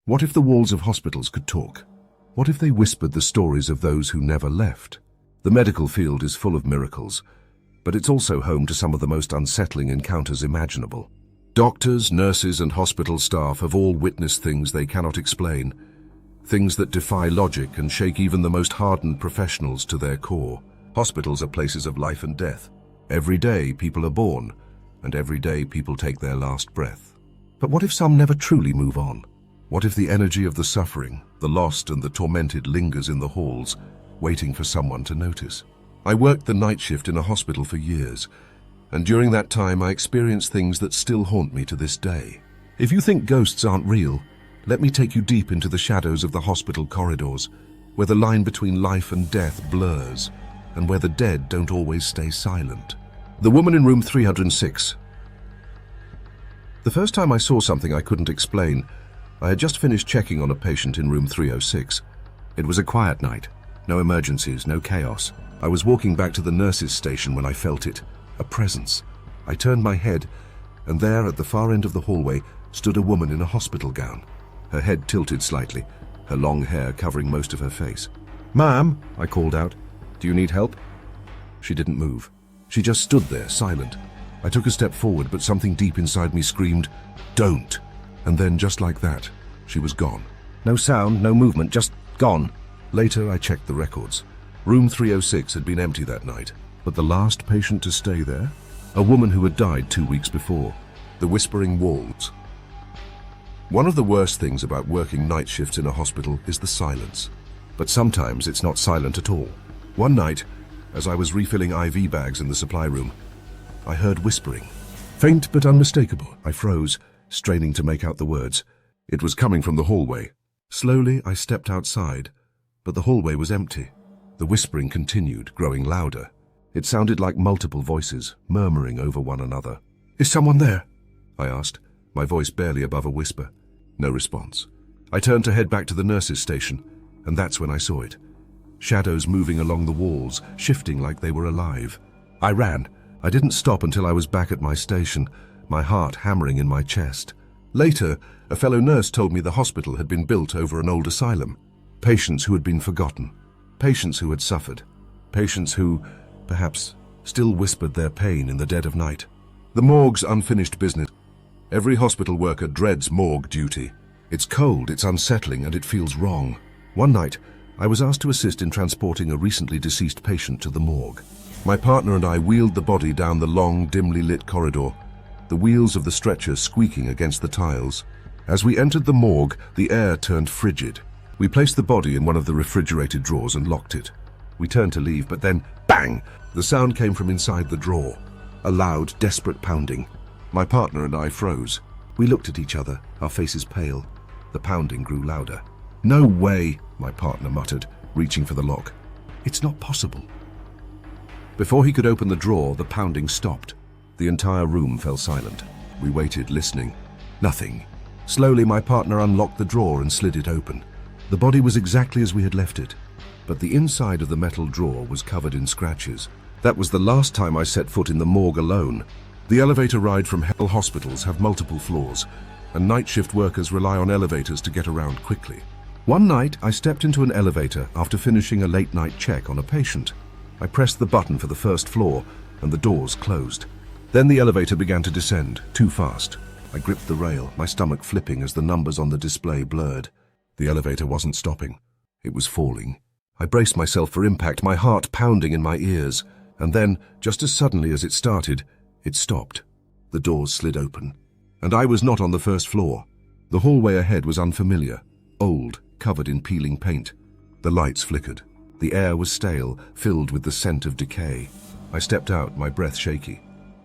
What if the walls of hospitals could talk? What if they whispered the stories of those who never left? The medical field is full of miracles, but it's also home to some of the most unsettling encounters imaginable. Doctors, nurses, and hospital staff have all witnessed things they cannot explain, things that defy logic and shake even the most hardened professionals to their core. Hospitals are places of life and death. Every day people are born, and every day people take their last breath. But what if some never truly move on? What if the energy of the suffering, the lost and the tormented lingers in the halls, waiting for someone to notice? I worked the night shift in a hospital for years, and during that time I experienced things that still haunt me to this day. If you think ghosts aren't real, let me take you deep into the shadows of the hospital corridors, where the line between life and death blurs, and where the dead don't always stay silent. The woman in room 306. The first time I saw something I couldn't explain, I had just finished checking on a patient in room 306. It was a quiet night. No emergencies, no chaos. I was walking back to the nurses' station when I felt it, a presence. I turned my head, and there at the far end of the hallway stood a woman in a hospital gown. Her head tilted slightly, her long hair covering most of her face. "Ma'am," I called out, "do you need help?" She didn't move. She just stood there, silent. I took a step forward, but something deep inside me screamed, "Don't!" And then, just like that, she was gone. No sound, no movement, just gone. Later, I checked the records. Room 306 had been empty that night, but the last patient to stay there? A woman who had died 2 weeks before. The whispering walls. One of the worst things about working night shifts in a hospital is the silence. But sometimes it's not silent at all. One night, as I was refilling IV bags in the supply room, I heard whispering. Faint but unmistakable. I froze, straining to make out the words. It was coming from the hallway. Slowly, I stepped outside, but the hallway was empty. The whispering continued, growing louder. It sounded like multiple voices, murmuring over one another. "Is someone there?" I asked, my voice barely above a whisper. No response. I turned to head back to the nurses' station, and that's when I saw it. Shadows moving along the walls, shifting like they were alive. I ran. I didn't stop until I was back at my station, my heart hammering in my chest. Later, a fellow nurse told me the hospital had been built over an old asylum. Patients who had been forgotten. Patients who had suffered. Patients who, perhaps, still whispered their pain in the dead of night. The morgue's unfinished business. Every hospital worker dreads morgue duty. It's cold, it's unsettling, and it feels wrong. One night, I was asked to assist in transporting a recently deceased patient to the morgue. My partner and I wheeled the body down the long, dimly lit corridor, the wheels of the stretcher squeaking against the tiles. As we entered the morgue, the air turned frigid. We placed the body in one of the refrigerated drawers and locked it. We turned to leave, but then, bang! The sound came from inside the drawer. A loud, desperate pounding. My partner and I froze. We looked at each other, our faces pale. The pounding grew louder. "No way," my partner muttered, reaching for the lock. "It's not possible." Before he could open the drawer, the pounding stopped. The entire room fell silent. We waited, listening. Nothing. Slowly, my partner unlocked the drawer and slid it open. The body was exactly as we had left it, but the inside of the metal drawer was covered in scratches. That was the last time I set foot in the morgue alone. The elevator ride from Hell hospitals have multiple floors, and night shift workers rely on elevators to get around quickly. One night, I stepped into an elevator after finishing a late-night check on a patient. I pressed the button for the first floor, and the doors closed. Then the elevator began to descend, too fast. I gripped the rail, my stomach flipping as the numbers on the display blurred. The elevator wasn't stopping. It was falling. I braced myself for impact, my heart pounding in my ears. And then, just as suddenly as it started, it stopped. The doors slid open. And I was not on the first floor. The hallway ahead was unfamiliar, old, covered in peeling paint. The lights flickered. The air was stale, filled with the scent of decay. I stepped out, my breath shaky.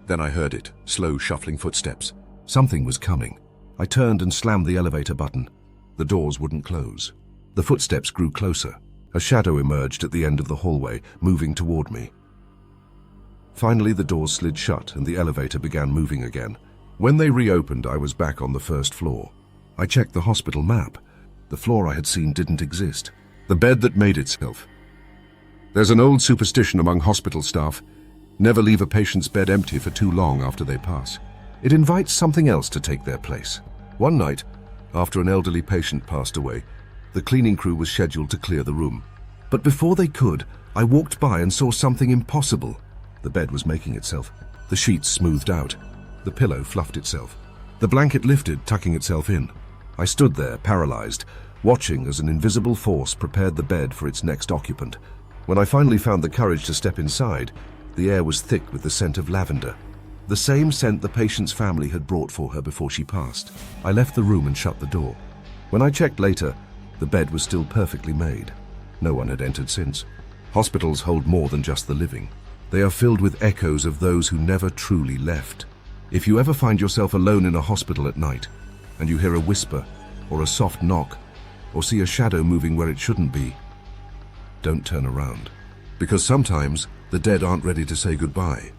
Then I heard it, slow, shuffling footsteps. Something was coming. I turned and slammed the elevator button. The doors wouldn't close. The footsteps grew closer. A shadow emerged at the end of the hallway, moving toward me. Finally, the doors slid shut and the elevator began moving again. When they reopened, I was back on the first floor. I checked the hospital map. The floor I had seen didn't exist. The bed that made itself. There's an old superstition among hospital staff. Never leave a patient's bed empty for too long after they pass. It invites something else to take their place. One night, After an elderly patient passed away, the cleaning crew was scheduled to clear the room. But before they could, I walked by and saw something impossible. The bed was making itself. The sheets smoothed out. The pillow fluffed itself. The blanket lifted, tucking itself in. I stood there, paralyzed, watching as an invisible force prepared the bed for its next occupant. When I finally found the courage to step inside, the air was thick with the scent of lavender, the same scent the patient's family had brought for her before she passed. I left the room and shut the door. When I checked later, the bed was still perfectly made. No one had entered since. Hospitals hold more than just the living. They are filled with echoes of those who never truly left. If you ever find yourself alone in a hospital at night, and you hear a whisper, or a soft knock, or see a shadow moving where it shouldn't be, don't turn around. Because sometimes the dead aren't ready to say goodbye.